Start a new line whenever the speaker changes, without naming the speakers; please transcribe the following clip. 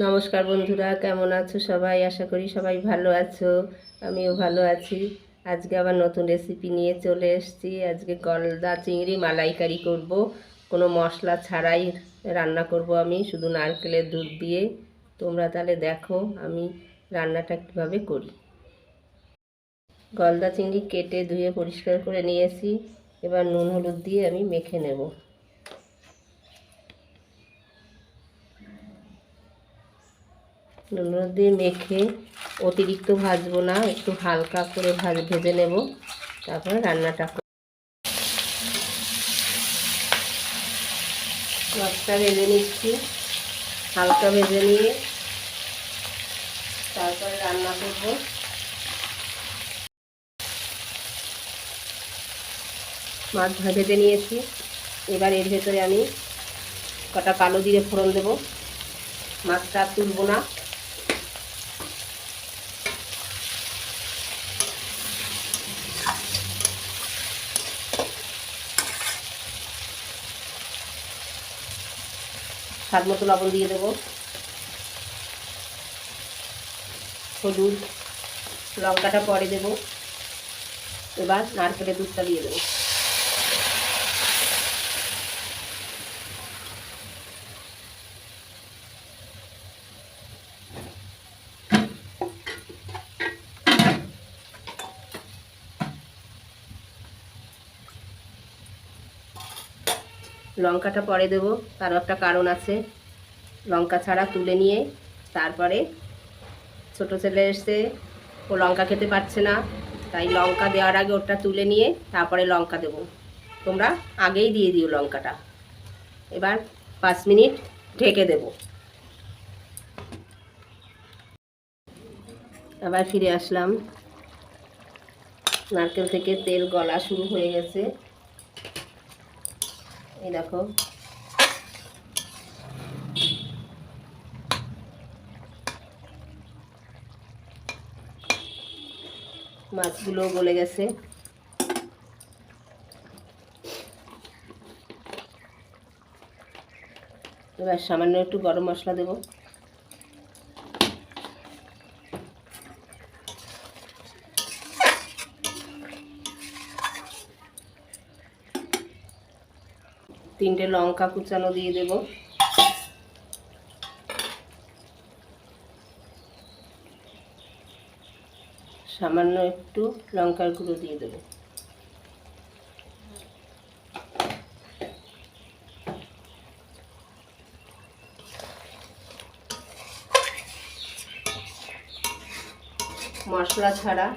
নমস্কার বন্ধুরা, কেমন আছো সবাই? আশা করি সবাই ভালো আছো। আমিও ভালো আছি। আজকে আবার নতুন রেসিপি নিয়ে চলে এসেছি। আজকে গলদা চিংড়ি মালাইকারি করব। কোনো মশলা ছাড়াই রান্না করব আমি, শুধু নারকেলের দুধ দিয়ে। তোমরা তাহলে দেখো আমি রান্নাটা কীভাবে করি। গলদা চিংড়ি কেটে ধুয়ে পরিষ্কার করে নিয়েছি। এবার নুন হলুদ দিয়ে আমি মেখে নেব। নুন দিয়ে মেখে অতিরিক্ত ভাজবো না, একটু হালকা করে ভেজে নেব। তারপরে রান্নাটা মাছটা ভেজে নিচ্ছি, হালকা ভেজে নিয়ে তারপরে রান্না করব। মাছ ভেজে নিয়েছি। এবার এর ভেতরে আমি কটা কালো জিরে ফোড়ন দেব। মাছটা তুলব না। স্বাদ মতো লবণ দিয়ে দেবো, হলুদ, লঙ্কাটা পরে দেব। এবার নারকেলের দুধটা দিয়ে দেবো। লঙ্কাটা পরে দেবো, তারও একটা কারণ আছে। লঙ্কা ছাড়া তুলে নিয়ে তারপরে ছোট ছেলে এসে ও লঙ্কা খেতে পারছে না, তাই লঙ্কা দেওয়ার আগে ওটা তুলে নিয়ে তারপরে লঙ্কা দেবো। তোমরা আগেই দিয়ে দিও লঙ্কাটা। এবার 5 মিনিট ঢেকে দেব। আবার ফিরে আসলাম। নারকেল থেকে তেল গলা শুরু হয়ে গেছে, এই দেখো। মাছগুলো গলে গেছে। এবার সামান্য একটু গরম মশলা দেব। তিনটে লঙ্কা কুচানো দিয়ে দেব। সামান্য একটু লঙ্কার গুঁড়ো দিয়ে দেব। মশলা ছাড়া